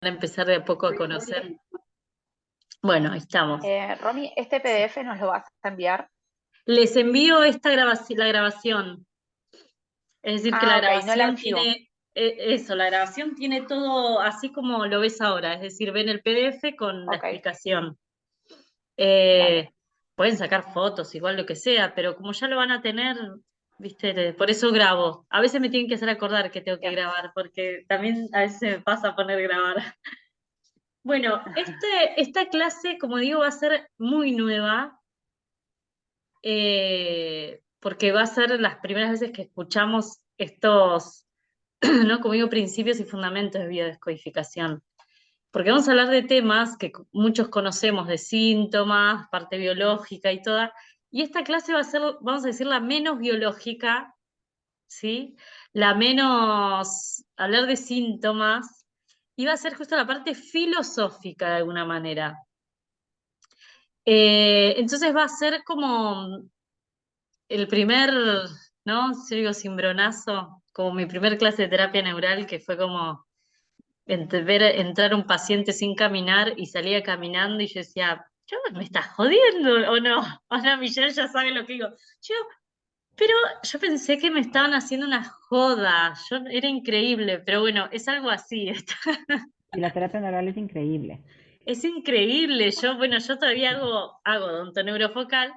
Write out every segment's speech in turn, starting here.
empezar de a poco a conocer. Bueno, ahí estamos. Romy, ¿este PDF nos lo vas a enviar? Les envío esta grabación, la grabación. Es decir, que la Ah, ok, no el grabación archivo. tiene eso, la grabación tiene todo así como lo ves ahora, es decir, ven el PDF con la Ok, explicación. Eh, dale. pueden sacar fotos, igual lo que sea, pero como ya lo van a tener, viste, por eso grabo. A veces me tienen que hacer acordar que tengo que Bien. grabar, porque también a veces se me pasa poner grabar. Bueno, esta clase, como digo, va a ser muy nueva, porque va a ser las primeras veces que escuchamos estos, ¿no? Como digo, principios y fundamentos de biodescodificación. Porque vamos a hablar de temas que muchos conocemos, de síntomas, parte biológica y toda. Y esta clase va a ser, vamos a decir, la menos biológica, ¿sí? La menos, hablar de síntomas, y va a ser justo la parte filosófica de alguna manera. Entonces va a ser como el primer, ¿no? Si digo cimbronazo, como mi primer clase de terapia neural, que fue como ver entrar un paciente sin caminar y salía caminando y yo decía, yo me estás jodiendo o no, o no, Michelle ya sabe lo que digo. Yo, pero yo pensé que me estaban haciendo una joda, yo era increíble, pero bueno, es algo así, Y la terapia neural es increíble. es increíble. Yo, bueno, yo todavía hago odontoneurofocal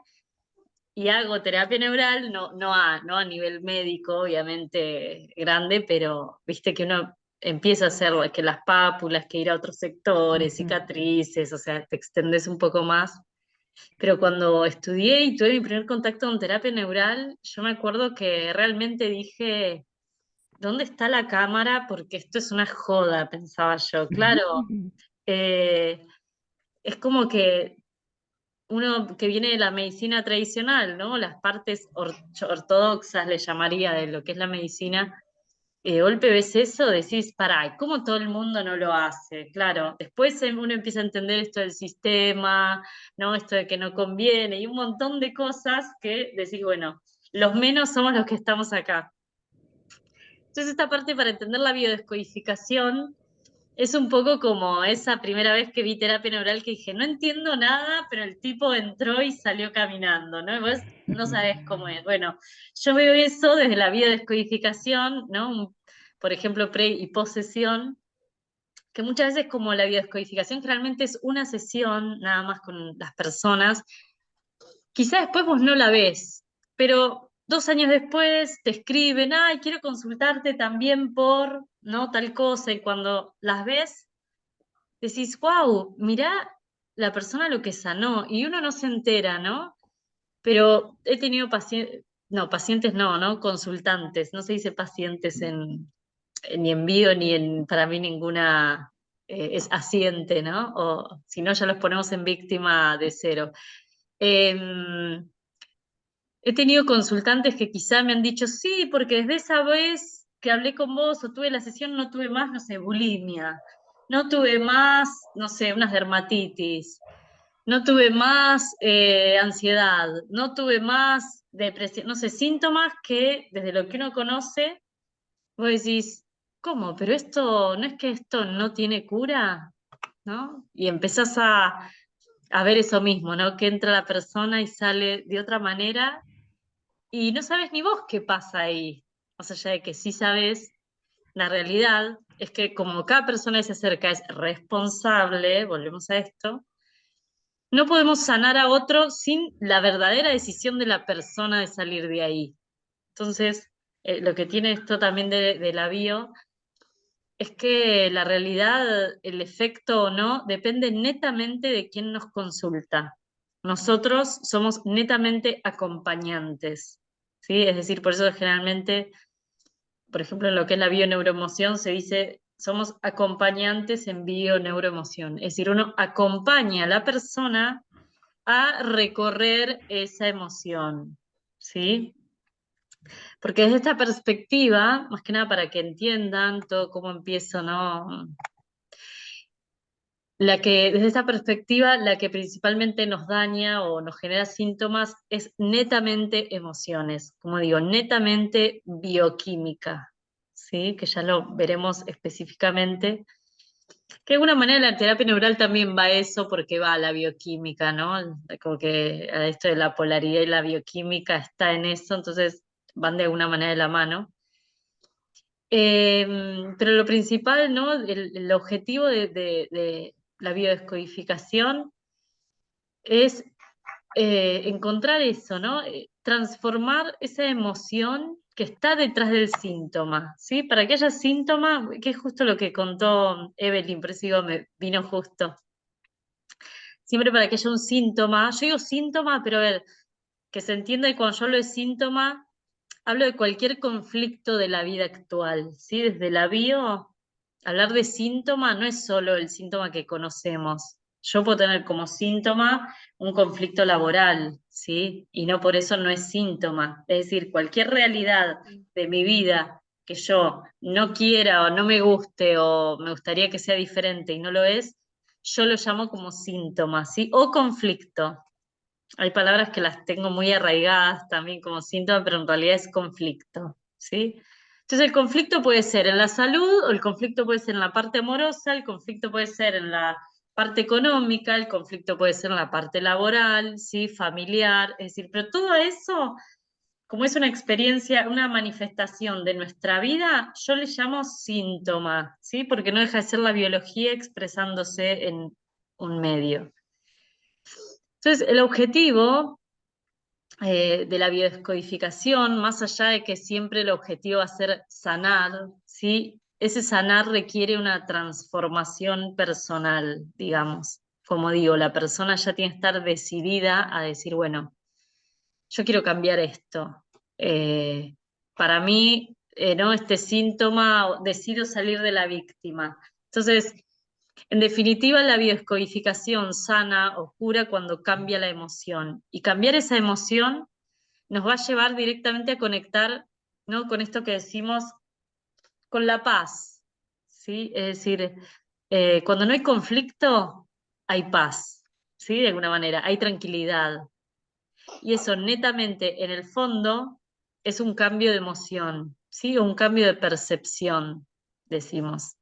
y hago terapia neural, no a nivel médico, obviamente grande, pero viste que uno empieza a hacer que las pápulas, que ir a otros sectores, Ujú. cicatrices, o sea, te extendes un poco más. Pero cuando estudié y tuve mi primer contacto con terapia neural, yo me acuerdo que realmente dije, ¿dónde está la cámara? Porque esto es una joda, pensaba yo. Claro, eh, es como que uno que viene de la medicina tradicional, ¿no? Las partes ortodoxas, le llamaría, de lo que es la medicina, de golpe ves eso, decís, pará, ¿cómo todo el mundo no lo hace? Claro, después uno empieza a entender esto del sistema, ¿no? Esto de que no conviene y un montón de cosas que decís, bueno, los menos somos los que estamos acá. Entonces esta parte para entender la biodescodificación es un poco como esa primera vez que vi terapia neural que dije, no entiendo nada, pero el tipo entró y salió caminando, ¿no? Y vos no sabés cómo es. Bueno, yo veo eso desde la biodescodificación, ¿no? Por ejemplo, pre y posesión, que muchas veces como la biodescodificación generalmente es una sesión nada más con las personas, quizás después vos no la ves, pero 2 años después te escriben, ay, quiero consultarte también por, ¿no? Tal cosa, y cuando las ves decís, wow, mirá la persona lo que sanó, y uno no se entera, ¿no? Pero he tenido pacientes, no, pacientes no, ¿no? Consultantes, no se dice pacientes ni en bio ni en, para mí ninguna es asiente, ¿no? O si no, ya los ponemos en víctima de cero. Em, he tenido consultantes que quizá me han dicho, sí, porque desde esa vez que hablé con vos o tuve la sesión no tuve más, no sé, bulimia, no tuve más, no sé, unas dermatitis, no tuve más ansiedad, no tuve más depresión, no sé, síntomas que desde lo que uno conoce, vos decís, ¿cómo? Pero esto, ¿no es que esto no tiene cura? ¿No? Y empezás a ver eso mismo, ¿no? Que entra la persona y sale de otra manera y no sabes ni vos qué pasa ahí. Más allá de que sí sabes, la realidad es que como cada persona que se acerca es responsable, volvemos a esto, no podemos sanar a otro sin la verdadera decisión de la persona de salir de ahí. Entonces, lo que tiene esto también de la bio es que la realidad, el efecto o no, depende netamente de quién nos consulta. Nosotros somos netamente acompañantes, ¿sí? Es decir, por eso generalmente, por ejemplo, en lo que es la bioneuroemoción se dice, somos acompañantes en bioneuroemoción. Es decir, uno acompaña a la persona a recorrer esa emoción, ¿sí? Porque desde esta perspectiva, más que nada para que entiendan todo cómo empiezo, ¿no? Desde esta perspectiva, la que principalmente nos daña o nos genera síntomas es netamente emociones, como digo, netamente bioquímica, ¿sí? Que ya lo veremos específicamente. Que de alguna manera la terapia neural también va a eso porque va a la bioquímica, ¿no? Como que a esto de la polaridad y la bioquímica está en eso, entonces van de alguna manera de la mano. Pero lo principal, ¿no? El objetivo de la biodescodificación es encontrar eso, ¿no? Transformar esa emoción que está detrás del síntoma, ¿sí? Para que haya síntoma, que es justo lo que contó Evelyn, por eso digo, me vino justo. Siempre para que haya un síntoma, yo digo síntoma, pero a ver, que se entienda que cuando yo hablo de síntoma, hablo de cualquier conflicto de la vida actual, ¿sí? Desde la bio, hablar de síntoma no es solo el síntoma que conocemos. Yo puedo tener como síntoma un conflicto laboral, ¿sí? Y no por eso no es síntoma. Es decir, cualquier realidad de mi vida que yo no quiera o no me guste o me gustaría que sea diferente y no lo es, yo lo llamo como síntoma, ¿sí? O conflicto. Hay palabras que las tengo muy arraigadas también como síntoma, pero en realidad es conflicto, ¿sí? Entonces el conflicto puede ser en la salud, o el conflicto puede ser en la parte amorosa, el conflicto puede ser en la parte económica, el conflicto puede ser en la parte laboral, ¿sí? Familiar, es decir, pero todo eso, como es una experiencia, una manifestación de nuestra vida, yo le llamo síntoma, ¿sí? Porque no deja de ser la biología expresándose en un medio. Entonces, el objetivo de la biodescodificación, más allá de que siempre el objetivo va a ser sanar, ¿sí? Ese sanar requiere una transformación personal, digamos. Como digo, la persona ya tiene que estar decidida a decir, bueno, yo quiero cambiar esto. Para mí, ¿no? Este síntoma, decido salir de la víctima. Entonces, en definitiva, la biodescodificación sana o cura cuando cambia la emoción. Y cambiar esa emoción nos va a llevar directamente a conectar, ¿no? Con esto que decimos, con la paz, ¿sí? Es decir, cuando no hay conflicto, hay paz, ¿sí? De alguna manera, hay tranquilidad. Y eso netamente, en el fondo, es un cambio de emoción, ¿sí? O un cambio de percepción, decimos.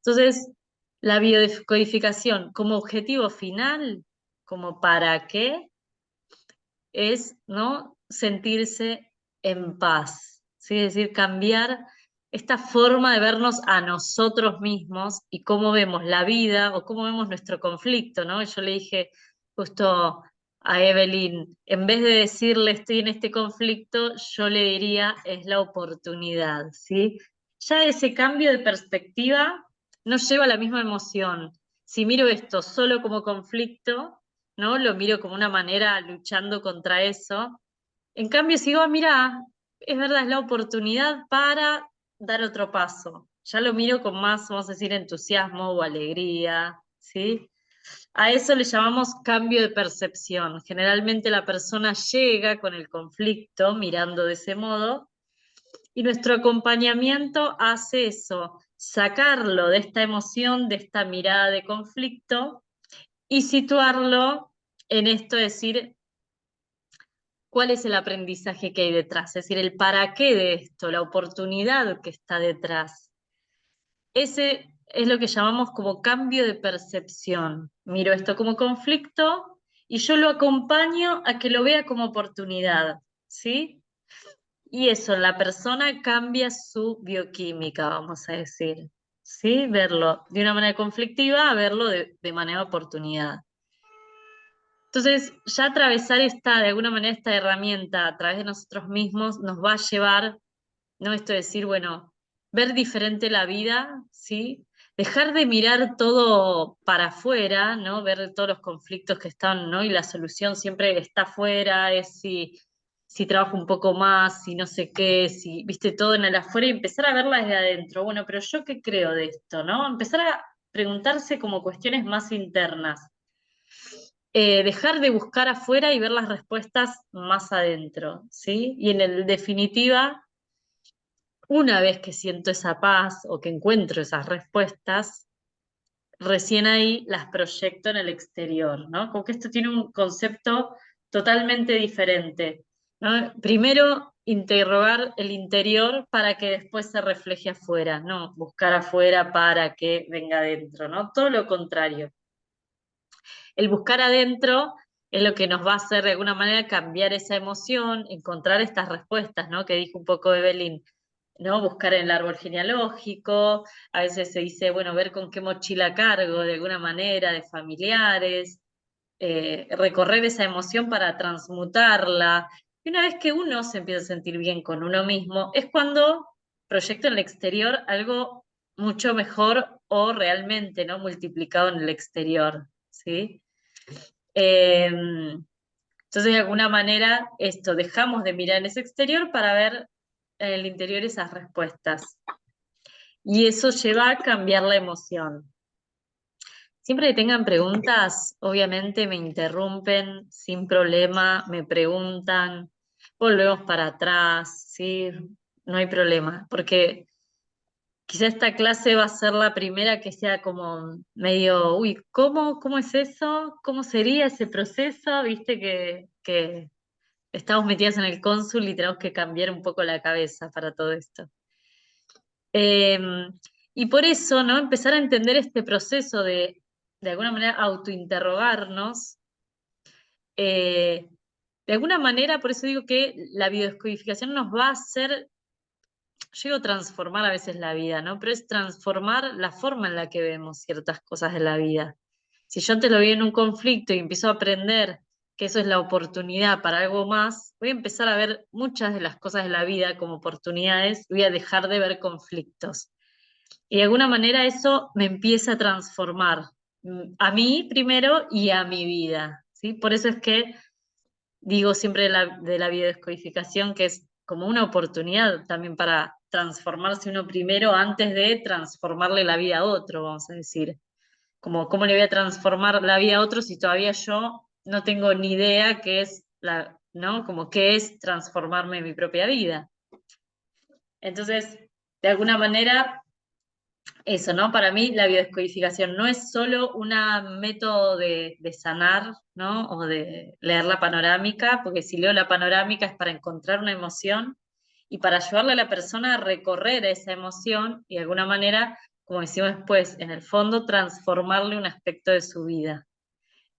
Entonces, la biodescodificación como objetivo final, como para qué, es, ¿no? Sentirse en paz, ¿sí? Es decir, cambiar esta forma de vernos a nosotros mismos y cómo vemos la vida o cómo vemos nuestro conflicto, ¿no? Yo le dije justo a Evelyn, en vez de decirle estoy en este conflicto, yo le diría es la oportunidad, ¿sí? Ya ese cambio de perspectiva no lleva la misma emoción. Si miro esto solo como conflicto, ¿no? Lo miro como una manera luchando contra eso. En cambio, si digo, "Ah, mira, es verdad, es la oportunidad para dar otro paso". Ya lo miro con más, vamos a decir, entusiasmo o alegría, ¿sí? A eso le llamamos cambio de percepción. Generalmente la persona llega con el conflicto mirando de ese modo y nuestro acompañamiento hace eso, sacarlo de esta emoción, de esta mirada de conflicto y situarlo en esto, decir, cuál es el aprendizaje que hay detrás, es decir, el para qué de esto, la oportunidad que está detrás. Ese es lo que llamamos como cambio de percepción. Miro esto como conflicto y yo lo acompaño a que lo vea como oportunidad, ¿sí? Y eso, la persona cambia su bioquímica, vamos a decir, ¿sí? Verlo de una manera conflictiva a verlo de manera oportunidad. Entonces, ya atravesar esta, de alguna manera, esta herramienta a través de nosotros mismos nos va a llevar, ¿no? Esto de decir, bueno, ver diferente la vida, ¿sí? Dejar de mirar todo para afuera, ¿no? Ver todos los conflictos que están, ¿no? Y la solución siempre está afuera, es si trabajo un poco más, si no sé qué, si, viste, todo en el afuera y empezar a verla desde adentro. Bueno, pero yo qué creo de esto, ¿no? Empezar a preguntarse como cuestiones más internas. Dejar de buscar afuera y ver las respuestas más adentro, ¿sí? Y definitiva, una vez que siento esa paz o que encuentro esas respuestas, recién ahí las proyecto en el exterior, ¿no? Como que esto tiene un concepto totalmente diferente, ¿no? Primero interrogar el interior para que después se refleje afuera, no buscar afuera para que venga adentro, ¿no? Todo lo contrario. El buscar adentro es lo que nos va a hacer de alguna manera cambiar esa emoción, encontrar estas respuestas, ¿no? Que dijo un poco Evelyn, ¿no? Buscar en el árbol genealógico, a veces se dice, bueno, ver con qué mochila cargo de alguna manera, de familiares, recorrer esa emoción para transmutarla. Y una vez que uno se empieza a sentir bien con uno mismo, es cuando proyecta en el exterior algo mucho mejor o realmente, ¿no? Multiplicado en el exterior, ¿sí? Entonces, de alguna manera, esto, dejamos de mirar en ese exterior para ver en el interior esas respuestas. Y eso lleva a cambiar la emoción. Siempre que tengan preguntas, obviamente me interrumpen sin problema, me preguntan, volvemos para atrás, ¿sí? No hay problema, porque quizá esta clase va a ser la primera que sea como medio, uy, ¿cómo es eso? ¿Cómo sería ese proceso? Viste que estamos metidas en el cónsul y tenemos que cambiar un poco la cabeza para todo esto. Y por eso, ¿no? Empezar a entender este proceso de alguna manera, autointerrogarnos. De alguna manera, por eso digo que la biodescodificación nos va a hacer, yo digo transformar a veces la vida, ¿no? Pero es transformar la forma en la que vemos ciertas cosas de la vida. Si yo te lo vi en un conflicto y empiezo a aprender que eso es la oportunidad para algo más, voy a empezar a ver muchas de las cosas de la vida como oportunidades, voy a dejar de ver conflictos. Y de alguna manera eso me empieza a transformar, a mí primero y a mi vida, ¿sí? Por eso es que digo siempre de la biodescodificación que es como una oportunidad también para transformarse uno primero antes de transformarle la vida a otro, vamos a decir. Como cómo le voy a transformar la vida a otro si todavía yo no tengo ni idea qué es ¿no? Como qué es transformarme en mi propia vida. Entonces, de alguna manera, eso, ¿no? Para mí la biodescodificación no es solo un método de sanar, ¿no? O de leer la panorámica, porque si leo la panorámica es para encontrar una emoción y para ayudarle a la persona a recorrer esa emoción y de alguna manera, como decimos después, en el fondo transformarle un aspecto de su vida.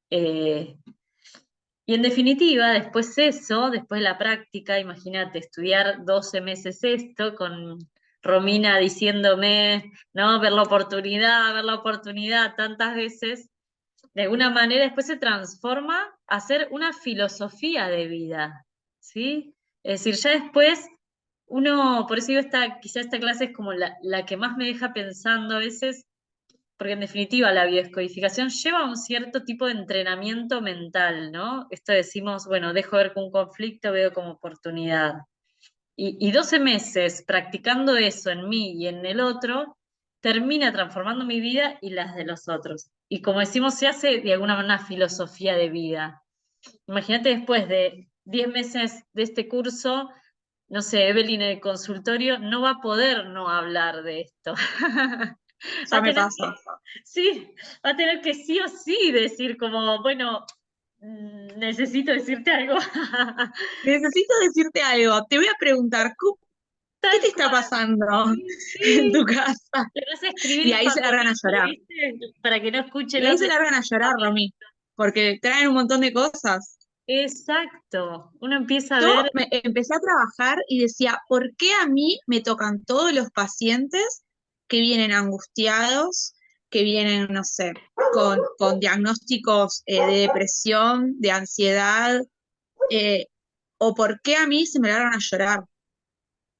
Y en definitiva, después eso, después la práctica, imagínate, estudiar 12 meses esto con Romina diciéndome, ¿no? Ver la oportunidad tantas veces, de alguna manera después se transforma a ser una filosofía de vida, ¿sí? Es decir, ya después uno, por eso digo, quizá esta clase es como la que más me deja pensando a veces, porque en definitiva la biodescodificación lleva un cierto tipo de entrenamiento mental, ¿no? Esto decimos, bueno, dejo ver con un conflicto, veo como oportunidad. Y 12 meses practicando eso en mí y en el otro, termina transformando mi vida y las de los otros. Y como decimos, se hace de alguna manera una filosofía de vida. Imagínate después de 10 meses de este curso, no sé, Evelyn en el consultorio no va a poder no hablar de esto. Va Ya a me tener pasa. sí, va a tener que sí o sí decir como, bueno, necesito decirte algo. Necesito decirte algo. Te voy a preguntar, ¿qué Tal te está cual, pasando sí, en sí. tu casa? Le vas a escribir Y en ahí se largan a papelito, llorar. ¿viste? Para que no escuche Y el ahí otro. se largan a llorar, Romy, porque traen un montón de cosas. Exacto. Uno empieza a Yo ver, empecé a trabajar y decía, ¿por qué a mí me tocan todos los pacientes que vienen angustiados, que vienen, no sé, con diagnósticos de depresión, de ansiedad, eh, o por qué a mí se me largan a llorar?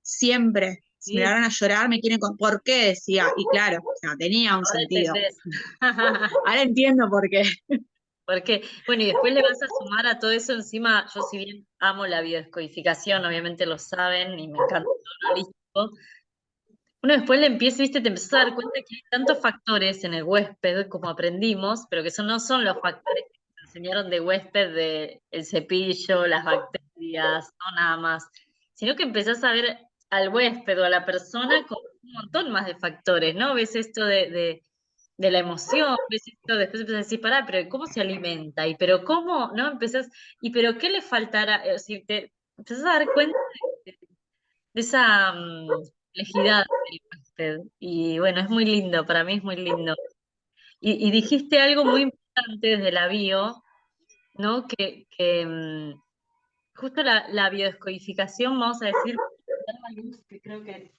Siempre se me sí, largan a llorar, me quieren con... ¿Por qué? Decía, y claro, o sea, tenía un ahora sentido. entendés. Ahora entiendo por qué. Porque, bueno, y después le vas a sumar a todo eso encima, yo si bien amo la biodescodificación, obviamente lo saben, y me encanta todo lo holístico, uno después le empieza, viste, te empezás a dar cuenta que hay tantos factores en el huésped, como aprendimos, pero que no son los factores que nos enseñaron de huésped, de el cepillo, las bacterias, no nada más, sino que empezás a ver al huésped o a la persona con un montón más de factores, ¿no? Ves esto de la emoción, ves esto, después empezás a decir, pará, pero ¿cómo se alimenta? Y pero ¿cómo? ¿No? Empezás, y pero ¿qué le faltará? O sea, te empezás a dar cuenta esa complejidad del huésped. Y bueno, es muy lindo, para mí es muy lindo. Y dijiste algo muy importante desde la bio, ¿no? Que justo la biodescodificación, vamos a decir, dar la luz, que creo que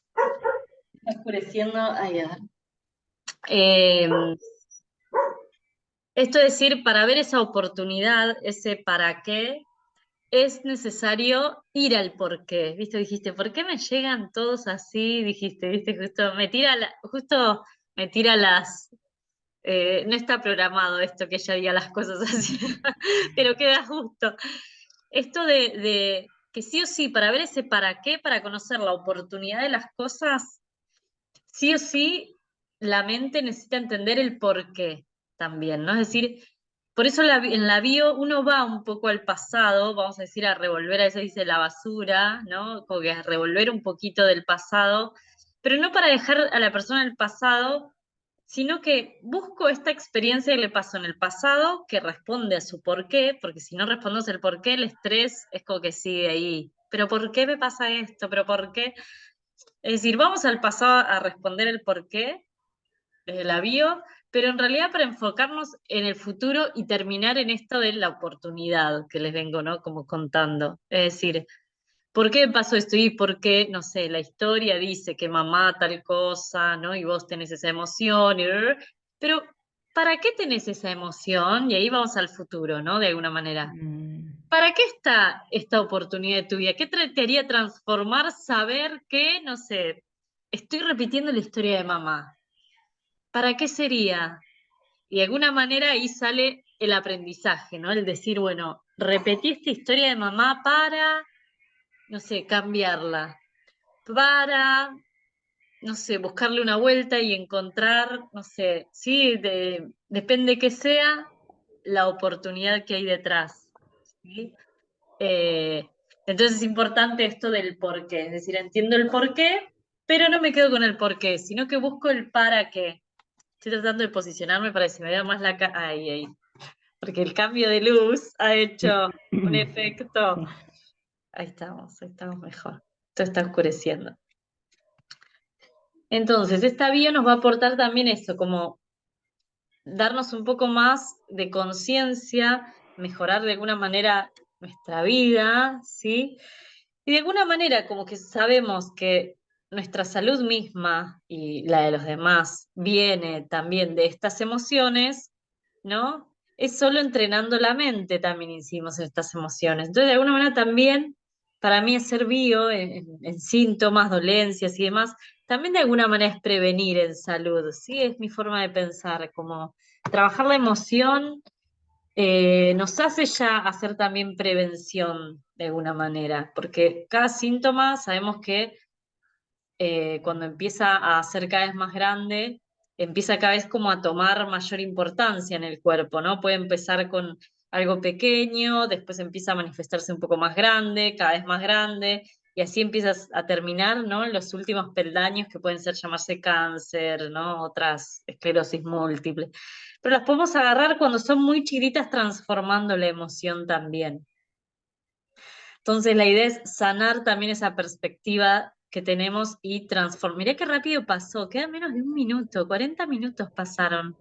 está oscureciendo. Ay, a ver. Esto es decir, para ver esa oportunidad, ese para qué, es necesario ir al por qué. ¿Viste? Dijiste, ¿por qué me llegan todos así? Dijiste, ¿viste? Justo me tira las. No está programado esto que ella diga las cosas así, pero queda justo. Esto de que sí o sí, para ver ese para qué, para conocer la oportunidad de las cosas, sí o sí, la mente necesita entender el por qué también, ¿no? Es decir, por eso en la bio uno va un poco al pasado, vamos a decir, a revolver, a veces dice la basura, ¿no? Como que a revolver un poquito del pasado, pero no para dejar a la persona el pasado, sino que busco esta experiencia que le pasó en el pasado, que responde a su por qué, porque si no respondemos el por qué, el estrés es como que sigue ahí. ¿Pero por qué me pasa esto? ¿Pero por qué? Es decir, vamos al pasado a responder el por qué, desde la bio, pero en realidad para enfocarnos en el futuro y terminar en esto de la oportunidad que les vengo, ¿no? Como contando. Es decir, ¿por qué pasó esto? Y por qué, no sé, la historia dice que mamá tal cosa, ¿no? Y vos tenés esa emoción, pero ¿para qué tenés esa emoción? Y ahí vamos al futuro, ¿no? De alguna manera. ¿Para qué está esta oportunidad de tu vida? ¿Qué te haría transformar saber que, no sé, estoy repitiendo la historia de mamá? ¿Para qué sería? Y de alguna manera ahí sale el aprendizaje, ¿no? El decir, bueno, repetí esta historia de mamá para, no sé, cambiarla, para, no sé, buscarle una vuelta y encontrar, no sé, sí, depende que sea la oportunidad que hay detrás, ¿sí? Eh, entonces es importante esto del por qué, es decir, entiendo el por qué, pero no me quedo con el por qué, sino que busco el para qué. Estoy tratando de posicionarme para que se me vea más la cara. Ahí, ahí. Porque el cambio de luz ha hecho un efecto. Sí. Ahí estamos mejor. Esto está oscureciendo. Entonces, esta vía nos va a aportar también eso, como darnos un poco más de conciencia, mejorar de alguna manera nuestra vida, ¿sí? Y de alguna manera como que sabemos que nuestra salud misma y la de los demás viene también de estas emociones, ¿no? Es solo entrenando la mente también incidimos en estas emociones. Entonces, de alguna manera también, para mí es ser bio en síntomas, dolencias y demás, también de alguna manera es prevenir en salud, ¿sí? Es mi forma de pensar, como trabajar la emoción nos hace ya hacer también prevención de alguna manera, porque cada síntoma sabemos que cuando empieza a ser cada vez más grande, empieza cada vez como a tomar mayor importancia en el cuerpo, ¿no? Puede empezar con algo pequeño, después empieza a manifestarse un poco más grande, cada vez más grande, y así empiezas a terminar, ¿no? En los últimos peldaños que pueden ser llamarse cáncer, ¿no? Otras esclerosis múltiple. Pero las podemos agarrar cuando son muy chiquitas transformando la emoción también. Entonces la idea es sanar también esa perspectiva que tenemos y transformar. Mirá qué rápido pasó, queda menos de un minuto, 40 minutos pasaron.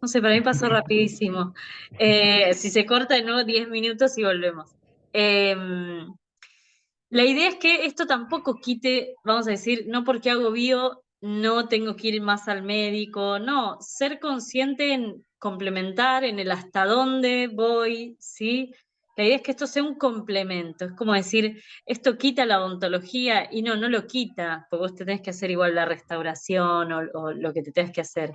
No sé, para mí pasó rapidísimo. Si se corta de nuevo 10 minutos y volvemos. La idea es que esto tampoco quite, vamos a decir, no porque hago bio, no tengo que ir más al médico, no, ser consciente en complementar en el hasta dónde voy, ¿sí? La idea es que esto sea un complemento, es como decir, esto quita la odontología y no lo quita, porque vos te tenés que hacer igual la restauración o lo que te tengas que hacer.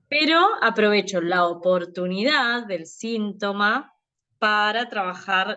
Pero aprovecho la oportunidad del síntoma para trabajar